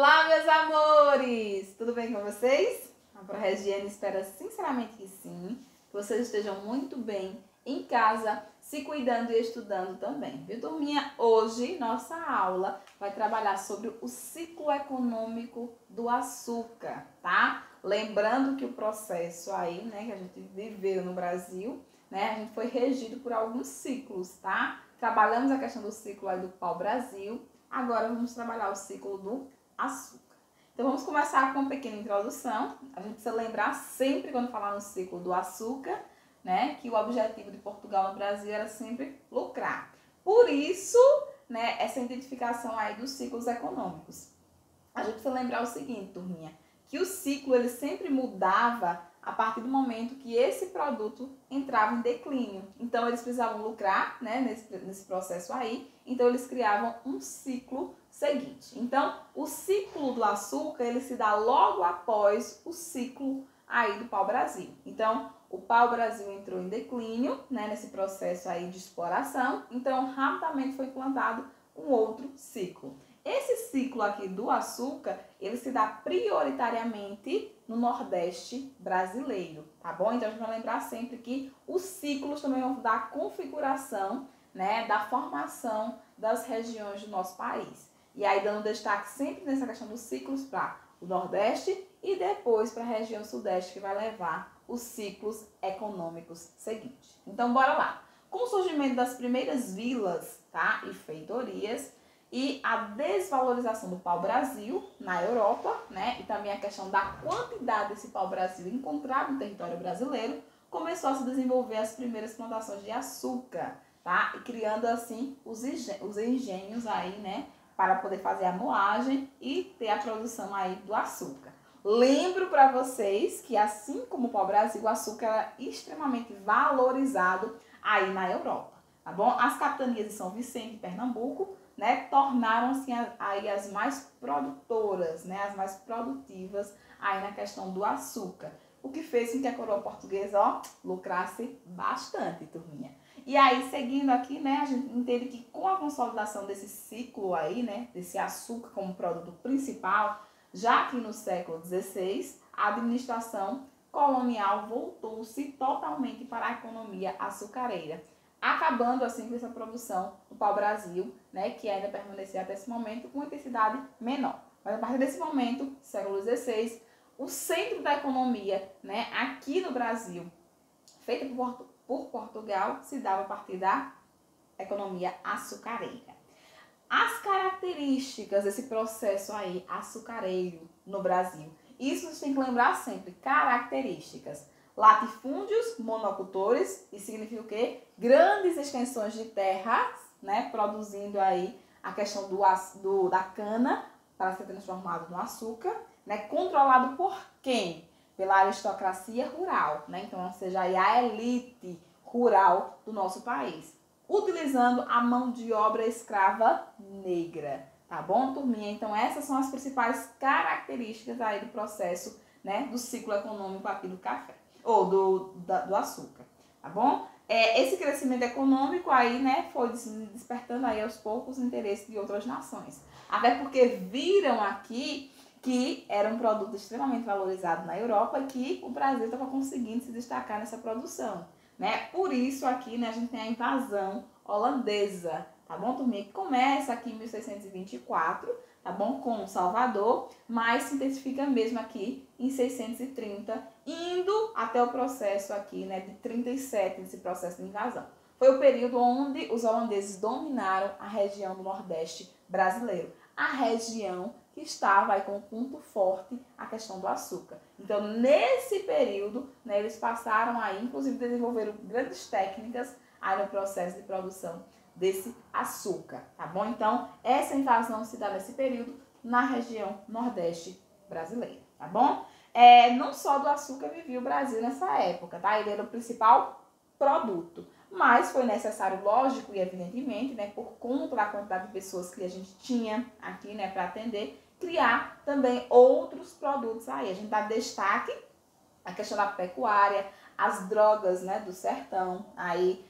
Olá, meus amores! Tudo bem com vocês? A ProRegiane espera sinceramente que sim, que vocês estejam muito bem em casa, se cuidando e estudando também. Viu, turminha? Hoje, nossa aula vai trabalhar sobre o ciclo econômico do açúcar, tá? Lembrando que o processo aí, né, que a gente viveu no Brasil, né, a gente foi regido por alguns ciclos, tá? Trabalhamos a questão do ciclo aí do pau-brasil, agora vamos trabalhar o ciclo do açúcar. Então vamos começar com uma pequena introdução. A gente precisa lembrar sempre quando falar no ciclo do açúcar, né, que o objetivo de Portugal no Brasil era sempre lucrar. Por isso, né, essa identificação aí dos ciclos econômicos. A gente precisa lembrar o seguinte, turminha, que o ciclo ele sempre mudava a partir do momento que esse produto entrava em declínio. Então eles precisavam lucrar, né, nesse processo aí, então eles criavam um ciclo seguinte. Então o ciclo do açúcar ele se dá logo após o ciclo aí do pau-brasil. Então o pau-brasil entrou em declínio, né, nesse processo aí de exploração, então rapidamente foi implantado um outro ciclo. Esse ciclo aqui do açúcar, ele se dá prioritariamente no Nordeste brasileiro, tá bom? Então a gente vai lembrar sempre que os ciclos também vão dar a configuração, né, da formação das regiões do nosso país. E aí dando destaque sempre nessa questão dos ciclos para o Nordeste e depois para a região Sudeste, que vai levar os ciclos econômicos seguintes. Então bora lá. Com o surgimento das primeiras vilas, tá, e feitorias, e a desvalorização do pau-brasil na Europa, né, e também a questão da quantidade desse pau-brasil encontrado no território brasileiro, começou a se desenvolver as primeiras plantações de açúcar, tá, e criando assim os engenhos aí, né, para poder fazer a moagem e ter a produção aí do açúcar. Lembro para vocês que assim como o pau-brasil, o açúcar era extremamente valorizado aí na Europa, tá bom? As capitanias de São Vicente e Pernambuco, né, tornaram-se aí as mais produtoras, né, as mais produtivas aí na questão do açúcar, o que fez com que a coroa portuguesa, ó, lucrasse bastante, turminha. E aí, seguindo aqui, né, a gente entende que com a consolidação desse ciclo aí, né, desse açúcar como produto principal, já que no século XVI, a administração colonial voltou-se totalmente para a economia açucareira, acabando assim com essa produção do pau-brasil, né, que ainda permanecia até esse momento com intensidade menor. Mas a partir desse momento, século XVI, o centro da economia, né, aqui no Brasil, feita por Portugal, se dava a partir da economia açucareira. As características desse processo aí açucareiro no Brasil, isso você tem que lembrar sempre, características. Latifúndios monocultores, isso significa o quê? Grandes extensões de terras, né, produzindo aí a questão da cana para ser transformado no açúcar, né, controlado por quem? Pela aristocracia rural, né, então, ou seja, aí a elite rural do nosso país, utilizando a mão de obra escrava negra, tá bom, turminha? Então, essas são as principais características aí do processo, né, do ciclo econômico aqui do café, ou do açúcar, tá bom? Esse crescimento econômico aí, né, foi despertando aí aos poucos o interesse de outras nações. Até porque viram aqui que era um produto extremamente valorizado na Europa e que o Brasil estava conseguindo se destacar nessa produção, né? Por isso aqui, né, a gente tem a invasão holandesa, tá bom, turminha? Que começa aqui em 1624, tá bom, com Salvador, mas se intensifica mesmo aqui em 630, indo até o processo aqui, né, de 37, desse processo de invasão. Foi o período onde os holandeses dominaram a região do Nordeste brasileiro, a região que estava aí com um ponto forte a questão do açúcar. Então, nesse período, né, eles passaram aí, inclusive desenvolveram grandes técnicas aí no processo de produção desse açúcar, tá bom? Então, essa invasão se dá nesse período na região Nordeste brasileira, tá bom? Não só do açúcar vivia o Brasil nessa época, tá? Ele era o principal produto, mas foi necessário, lógico e evidentemente, né, por conta da quantidade de pessoas que a gente tinha aqui, né, para atender, criar também outros produtos aí. A gente dá destaque a questão da pecuária, as drogas, né, do sertão, aí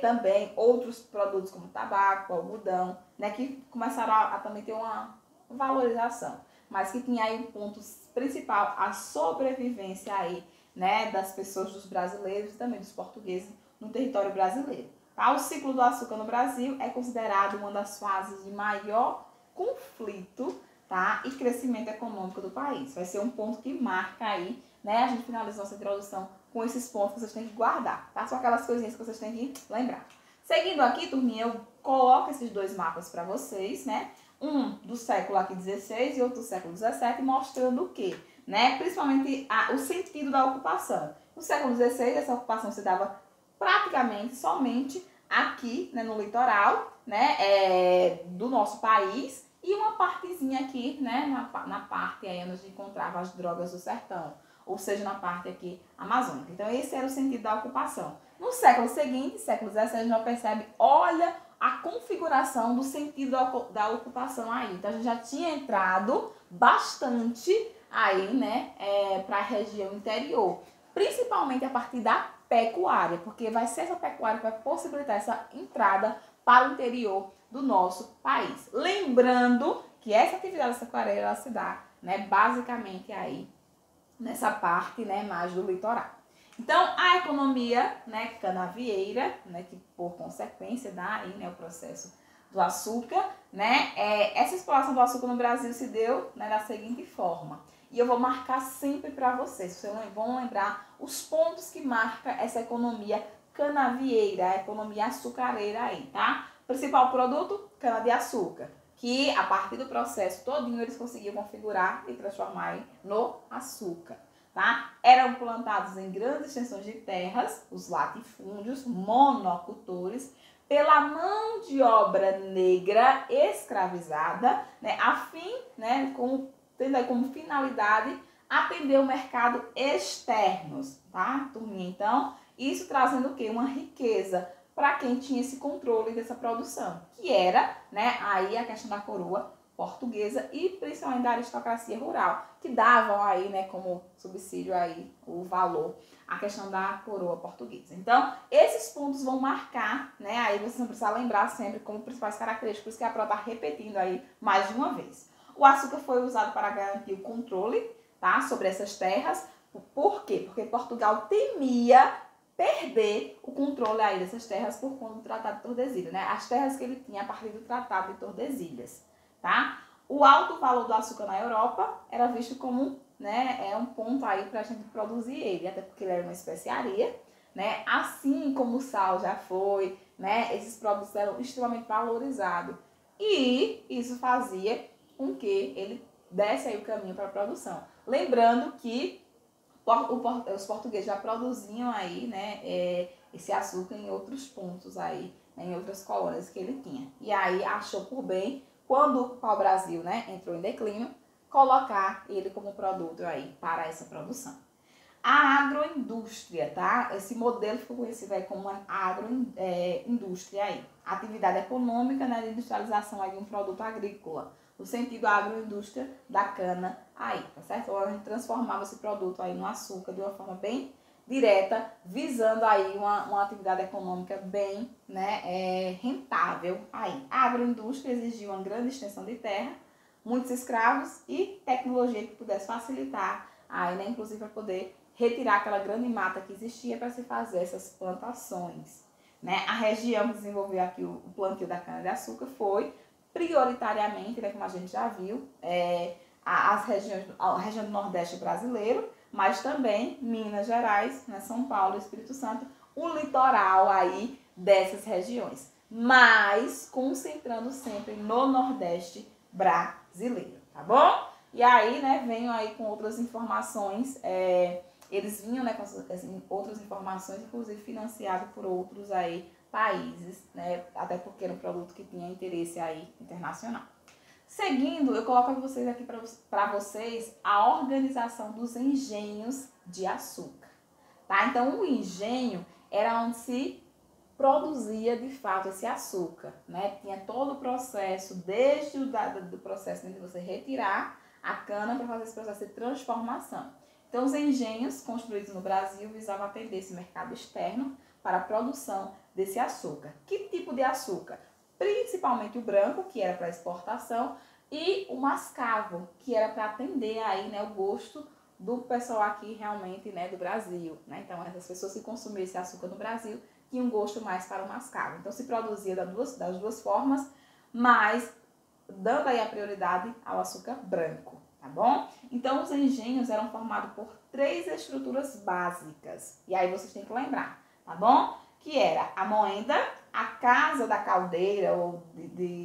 também outros produtos como tabaco, algodão, né, que começaram a também ter uma valorização. mas que tinha aí um ponto principal, a sobrevivência aí, né, das pessoas, dos brasileiros e também dos portugueses no território brasileiro. Tá? O ciclo do açúcar no Brasil é considerado uma das fases de maior conflito, tá, e crescimento econômico do país. Vai ser um ponto que marca aí, né, a gente finaliza nossa introdução com esses pontos que vocês têm que guardar, tá? São aquelas coisinhas que vocês têm que lembrar. Seguindo aqui, turminha, eu coloco esses dois mapas para vocês, né? Um do século aqui 16 e outro do século 17, mostrando o quê? Né? Principalmente o sentido da ocupação. No século 16, essa ocupação se dava praticamente somente aqui, né, no litoral, né, do nosso país, e uma partezinha aqui, né, na parte aí onde a gente encontrava as drogas do sertão, ou seja, na parte aqui amazônica. Então, esse era o sentido da ocupação. No século seguinte, século XVII, a gente já percebe, olha a configuração do sentido da ocupação aí. Então, a gente já tinha entrado bastante aí, né, para a região interior, principalmente a partir da pecuária, porque vai ser essa pecuária que vai possibilitar essa entrada para o interior do nosso país. Lembrando que essa atividade açucareira ela se dá, né, basicamente aí nessa parte, né, mais do litoral. Então, a economia, né, canavieira, né, que por consequência dá aí, né, o processo do açúcar, né, essa exploração do açúcar no Brasil se deu, né, da seguinte forma. E eu vou marcar sempre para vocês vão lembrar os pontos que marca essa economia canavieira, a economia açucareira aí, tá? Principal produto, cana-de-açúcar, que a partir do processo todinho eles conseguiam configurar e transformar no açúcar, tá? Eram plantados em grandes extensões de terras, os latifúndios, monocultores, pela mão de obra negra escravizada, né, a fim, né, tendo aí como finalidade atender o mercado externos, tá, turminha? Então, isso trazendo o quê? Uma riqueza para quem tinha esse controle dessa produção, que era, né, aí a questão da coroa portuguesa e principalmente da aristocracia rural, que davam aí, né, como subsídio aí o valor, a questão da coroa portuguesa. Então, esses pontos vão marcar, né, aí vocês vão precisar lembrar sempre como principais características, por isso que a prova está repetindo aí mais de uma vez. O açúcar foi usado para garantir o controle, tá, sobre essas terras. Por quê? Porque Portugal temia perder o controle aí dessas terras por conta do Tratado de Tordesilhas, né? As terras que ele tinha a partir do Tratado de Tordesilhas, tá? O alto valor do açúcar na Europa era visto como, né, um ponto aí para a gente produzir ele, até porque ele era uma especiaria, né? Assim como o sal já foi, né? Esses produtos eram extremamente valorizados e isso fazia com que ele desse aí o caminho para a produção. Lembrando que os portugueses já produziam aí, né, esse açúcar em outros pontos aí, né, em outras colônias que ele tinha. E aí achou por bem, quando o pau-brasil, né, entrou em declínio, colocar ele como produto aí para essa produção. A agroindústria, tá? Esse modelo ficou conhecido aí como uma agroindústria aí. Atividade econômica, né, de industrialização aí de um produto agrícola. No sentido agroindústria da cana aí, tá certo? Ou a gente transformava esse produto aí no açúcar de uma forma bem direta, visando aí uma atividade econômica bem, né, rentável aí. A agroindústria exigia uma grande extensão de terra, muitos escravos e tecnologia que pudesse facilitar aí, né, inclusive para poder retirar aquela grande mata que existia para se fazer essas plantações, né? A região que desenvolveu aqui o plantio da cana-de-açúcar foi prioritariamente, né, como a gente já viu, a região do Nordeste brasileiro, mas também Minas Gerais, né, São Paulo e Espírito Santo, o litoral aí dessas regiões, mas concentrando sempre no Nordeste brasileiro, tá bom? E aí, né, venho aí com outras informações, eles vinham, né, com outras informações, inclusive financiado por outros aí países, né, até porque era um produto que tinha interesse aí internacional. Seguindo, eu coloco vocês aqui para vocês a organização dos engenhos de açúcar, tá? Então, o engenho era onde se produzia de fato esse açúcar, né? Tinha todo o processo, desde do processo de você retirar a cana para fazer esse processo de transformação. Então, os engenhos construídos no Brasil visavam atender esse mercado externo para a produção desse açúcar. Que tipo de açúcar? Principalmente o branco, que era para exportação, e o mascavo, que era para atender aí, né, o gosto do pessoal aqui realmente, né, do Brasil, né? Então, essas pessoas que consumiam esse açúcar no Brasil tinham um gosto mais para o mascavo. Então, se produzia das duas formas, mas dando aí a prioridade ao açúcar branco, tá bom? Então, os engenhos eram formados por 3 estruturas básicas. E aí vocês têm que lembrar, tá bom? Que era a moenda, a casa da caldeira ou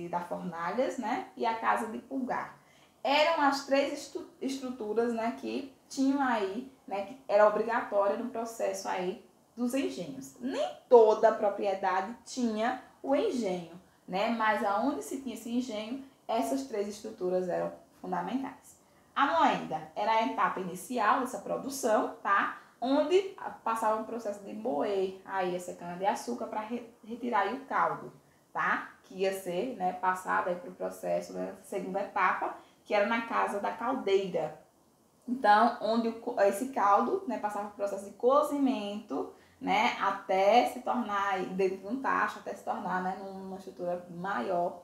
da fornalhas, né? E a casa de pulgar. Eram as 3 estruturas, né, que tinham aí, né, que era obrigatória no processo aí dos engenhos. Nem toda a propriedade tinha o engenho, né? Mas aonde se tinha esse engenho, essas 3 estruturas eram fundamentais. A moenda era a etapa inicial dessa produção, tá? Onde passava o processo de moer aí essa cana-de-açúcar para retirar aí o caldo, tá? Que ia ser, né, passado aí para o processo, né, segunda etapa, que era na casa da caldeira. Então, onde esse caldo, né, passava por processo de cozimento, né, até se tornar, dentro de um tacho, até se tornar, né, numa estrutura maior,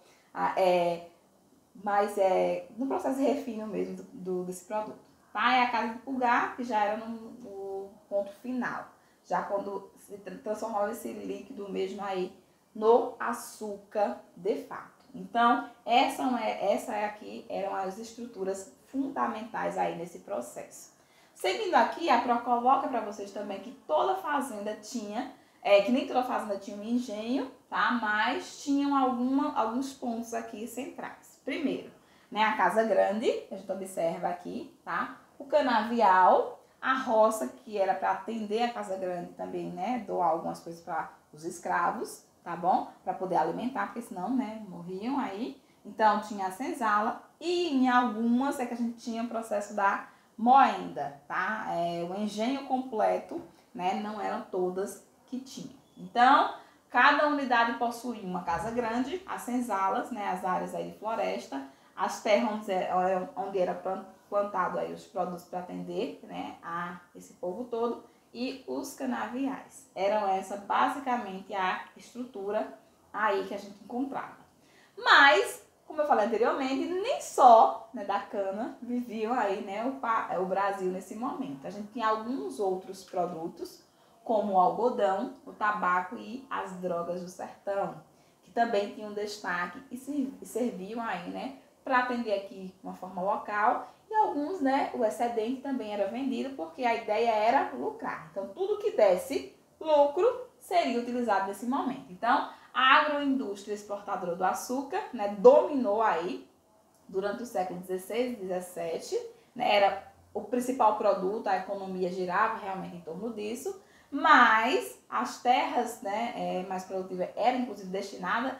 mas no processo de refino mesmo desse produto. Tá? É a casa de pulgar, que já era no ponto final, já quando se transformava esse líquido mesmo aí no açúcar de fato. Então, essa aqui eram as estruturas fundamentais aí nesse processo. Seguindo aqui, a Pro coloca para vocês também que toda fazenda tinha, que nem toda fazenda tinha um engenho, tá? Mas tinham alguns pontos aqui centrais. Primeiro, né, a casa grande, que a gente observa aqui, tá? O canavial, a roça, que era para atender a casa grande também, né? Doar algumas coisas para os escravos, tá bom? Para poder alimentar, porque senão, né, morriam aí. Então, tinha a senzala e em algumas é que a gente tinha o processo da moenda, tá? O engenho completo, né? Não eram todas que tinham. Então, cada unidade possuía uma casa grande, as senzalas, né? As áreas aí de floresta, as terras onde era plantado aí os produtos para atender, né, a esse povo todo, e os canaviais. Eram essa basicamente a estrutura aí que a gente encontrava. Mas, como eu falei anteriormente, nem só, né, da cana viviam aí, né, o Brasil nesse momento. A gente tinha alguns outros produtos, como o algodão, o tabaco e as drogas do sertão, que também tinham destaque e serviam aí, né, para atender aqui de uma forma local, e alguns, né, o excedente também era vendido porque a ideia era lucrar. Então, tudo que desse lucro seria utilizado nesse momento. Então, a agroindústria exportadora do açúcar, né, dominou aí durante o século XVI e XVII, né, era o principal produto, a economia girava realmente em torno disso, mas as terras, né, mais produtivas eram inclusive destinadas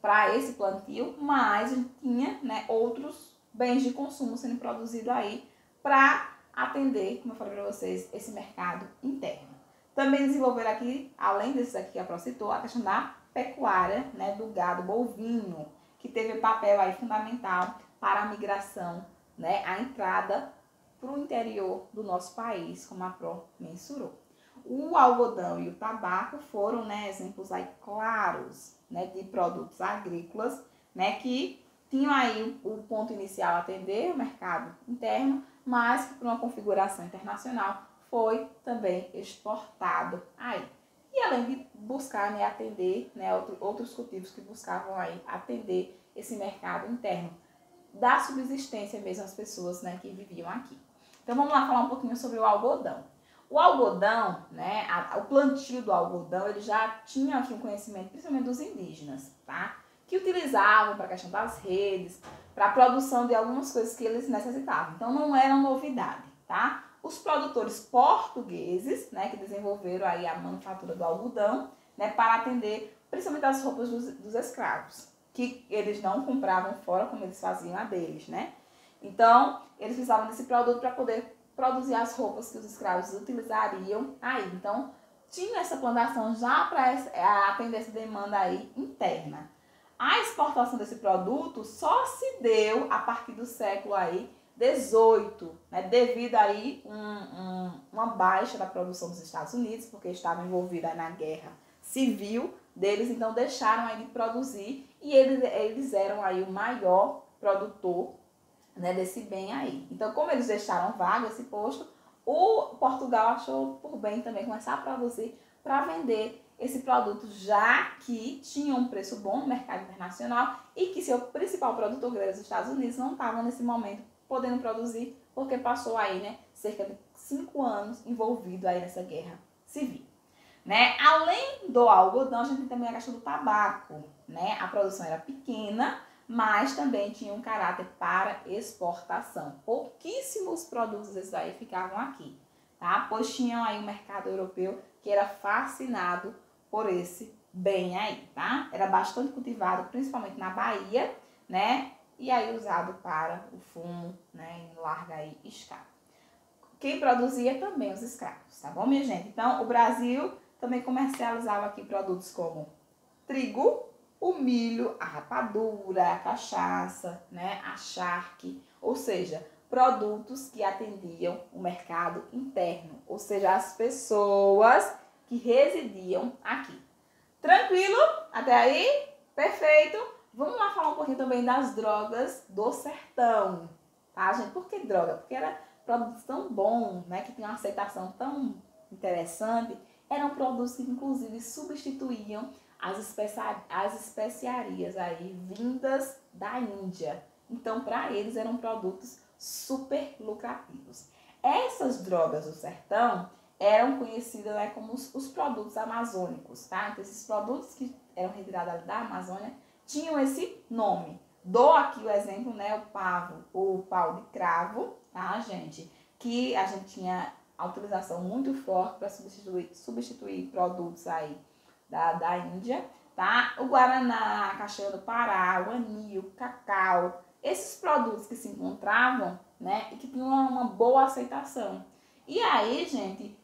para esse plantio, mas a gente tinha, né, outros bens de consumo sendo produzidos aí para atender, como eu falei para vocês, esse mercado interno. Também desenvolveram aqui, além desses aqui que a Pro citou, a questão da pecuária, né, do gado bovino, que teve papel aí fundamental para a migração, né, a entrada para o interior do nosso país, como a Pro mensurou. O algodão e o tabaco foram, né, exemplos aí claros, né, de produtos agrícolas, né, que tinham aí o ponto inicial a atender o mercado interno, mas que por uma configuração internacional foi também exportado aí. E além de buscar, né, atender, né, outros cultivos que buscavam aí atender esse mercado interno, dar subsistência mesmo às pessoas, né, que viviam aqui. Então vamos lá falar um pouquinho sobre o algodão. O algodão, né, o plantio do algodão, ele já tinha aqui um conhecimento, principalmente dos indígenas, tá? Que utilizavam para a questão das redes, para a produção de algumas coisas que eles necessitavam. Então não era novidade, tá? Os produtores portugueses, né, que desenvolveram aí a manufatura do algodão, né, para atender principalmente as roupas dos escravos, que eles não compravam fora como eles faziam a deles, né? Então, eles precisavam desse produto para poder produzir as roupas que os escravos utilizariam aí. Então, tinha essa plantação já para atender essa demanda aí interna. A exportação desse produto só se deu a partir do século aí 18, né, devido aí uma baixa da produção dos Estados Unidos, porque estavam envolvidos na guerra civil deles, então deixaram aí de produzir e eles eram aí o maior produtor, né, desse bem aí. Então, como eles deixaram vago esse posto, o Portugal achou por bem também começar a produzir para vender esse produto, já que tinha um preço bom no mercado internacional e que seu principal produtor, que era os Estados Unidos, não estava nesse momento podendo produzir, porque passou aí, né, cerca de 5 anos envolvido aí nessa guerra civil. Né? Além do algodão, a gente tem também a questão do tabaco, né? A produção era pequena, mas também tinha um caráter para exportação. Pouquíssimos produtos esses aí ficavam aqui, tá? Pois tinham aí um mercado europeu que era fascinado por esse bem aí, tá? Era bastante cultivado, principalmente na Bahia, né? E aí usado para o fumo, né? Em larga aí escala. Quem produzia também os escravos, tá bom, minha gente? Então, o Brasil também comercializava aqui produtos como trigo, o milho, a rapadura, a cachaça, né, a charque, ou seja, produtos que atendiam o mercado interno, ou seja, as pessoas que residiam aqui. Tranquilo? Até aí? Perfeito? Vamos lá falar um pouquinho também das drogas do sertão, tá, gente? Por que droga? Porque era produtos tão bons, né, que tinham uma aceitação tão interessante. Eram produtos que, inclusive, substituíam as especiarias aí vindas da Índia. Então, para eles, eram produtos super lucrativos. Essas drogas do sertão eram conhecidas, né, como os produtos amazônicos, tá? Então, esses produtos que eram retirados da Amazônia tinham esse nome. Dou aqui o exemplo, né, o pau de cravo, tá, gente? Que a gente tinha a utilização muito forte para substituir produtos aí da Índia, tá? O guaraná, a castanha do Pará, o anil, o cacau, esses produtos que se encontravam, né, e que tinham uma boa aceitação. E aí, gente,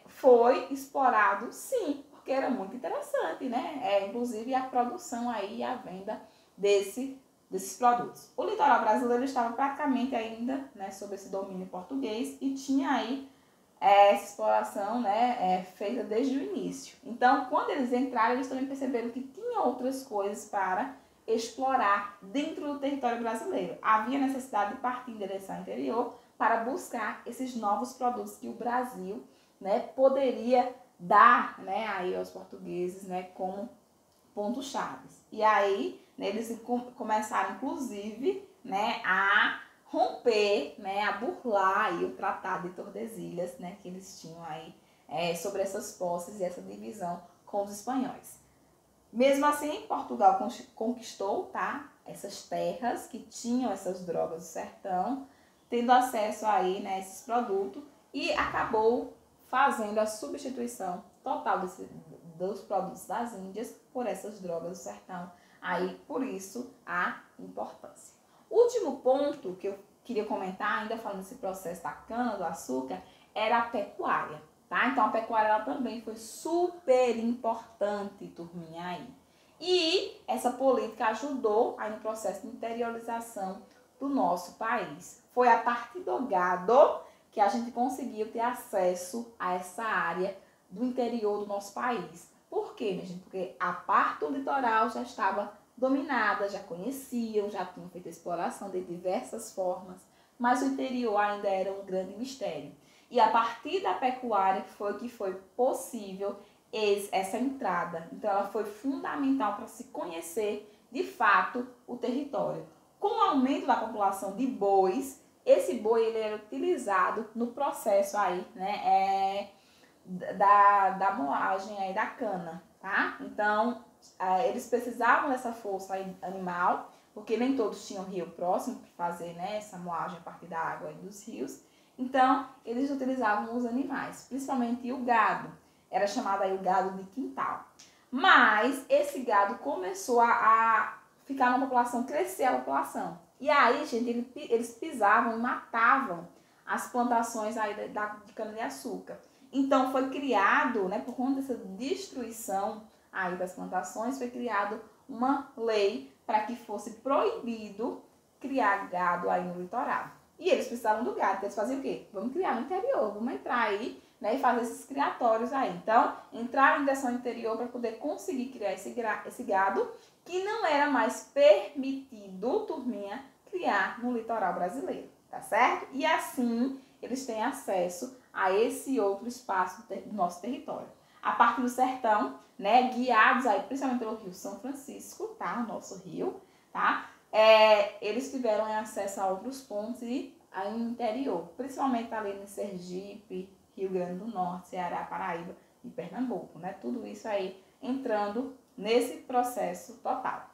foi explorado, sim, porque era muito interessante, né? Inclusive a produção aí e a venda desses produtos. O litoral brasileiro estava praticamente ainda, né, sob esse domínio português e tinha aí essa exploração, né, feita desde o início. Então, quando eles entraram, eles também perceberam que tinha outras coisas para explorar dentro do território brasileiro. Havia necessidade de partir em direção ao interior para buscar esses novos produtos que o Brasil, né, poderia dar, né, aí aos portugueses, né, como pontos-chave. E aí, né, eles começaram, inclusive, né, a romper, né, a burlar aí o Tratado de Tordesilhas, né, que eles tinham aí sobre essas posses e essa divisão com os espanhóis. Mesmo assim, Portugal conquistou, tá, essas terras que tinham essas drogas do sertão, tendo acesso aí, né, a esses produtos e acabou fazendo a substituição total dos produtos das Índias por essas drogas do sertão. Aí, por isso, a importância. Último ponto que eu queria comentar, ainda falando desse processo da cana, do açúcar, era a pecuária, tá? Então, a pecuária ela também foi super importante, turminha, aí. E essa política ajudou aí no processo de interiorização do nosso país. Foi a partir do gado que a gente conseguiu ter acesso a essa área do interior do nosso país. Por quê, minha gente? Porque a parte do litoral já estava dominada, já conheciam, já tinham feito exploração de diversas formas, mas o interior ainda era um grande mistério. E a partir da pecuária que foi possível essa entrada. Então, ela foi fundamental para se conhecer, de fato, o território. Com o aumento da população de bois, esse boi ele era utilizado no processo aí, né, da moagem aí da cana, tá? Então, eles precisavam dessa força aí animal, porque nem todos tinham rio próximo para fazer, né, essa moagem a partir da água dos rios. Então, eles utilizavam os animais, principalmente o gado. Era chamado aí o gado de quintal. Mas esse gado começou a ficar na população, crescer a população. E aí, gente, eles pisavam e matavam as plantações aí de cana-de-açúcar. Então, foi criado, né, por conta dessa destruição aí das plantações, foi criado uma lei para que fosse proibido criar gado aí no litoral. E eles precisavam do gado, então eles faziam o quê? Vamos criar no interior, vamos entrar aí, né, e fazer esses criatórios aí. Então, entraram em direção ao interior para poder conseguir criar esse gado, que não era mais permitido, turminha, criar no litoral brasileiro, tá certo? E assim eles têm acesso a esse outro espaço do nosso território. A partir do sertão, né, guiados aí principalmente pelo Rio São Francisco, tá? O nosso rio, tá? Eles tiveram acesso a outros pontos e aí no interior, principalmente ali no Sergipe, Rio Grande do Norte, Ceará, Paraíba e Pernambuco, né? Tudo isso aí entrando nesse processo total.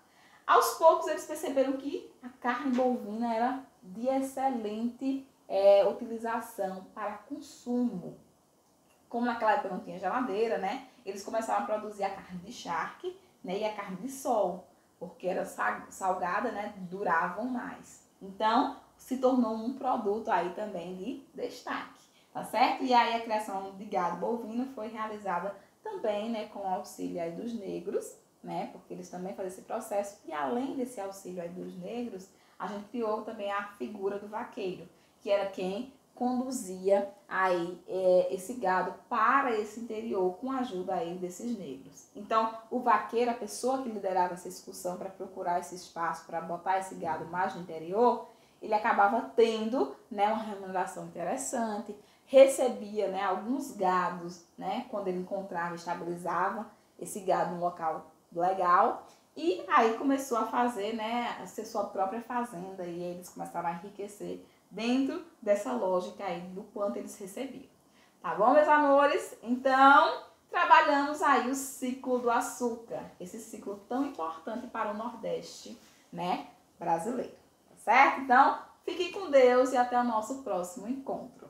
Aos poucos eles perceberam que a carne bovina era de excelente utilização para consumo. Como naquela época não tinha geladeira, né? Eles começaram a produzir a carne de charque, né? E a carne de sol, porque era salgada, né? Duravam mais. Então, se tornou um produto aí também de destaque, tá certo? E aí a criação de gado bovino foi realizada também, né? Com o auxílio aí dos negros, né? Porque eles também fazem esse processo. E além desse auxílio aí dos negros, a gente criou também a figura do vaqueiro, que era quem conduzia aí esse gado para esse interior com a ajuda aí desses negros. Então, o vaqueiro, a pessoa que liderava essa excursão para procurar esse espaço, para botar esse gado mais no interior, ele acabava tendo, né, uma remuneração interessante, recebia, né, alguns gados, né, quando ele encontrava, estabilizava esse gado no local legal, e aí começou a fazer, né, a ser sua própria fazenda, e eles começaram a enriquecer dentro dessa lógica aí do quanto eles recebiam. Tá bom, meus amores? Então, trabalhamos aí o ciclo do açúcar, esse ciclo tão importante para o Nordeste, né, brasileiro, tá certo? Então, fique com Deus e até o nosso próximo encontro.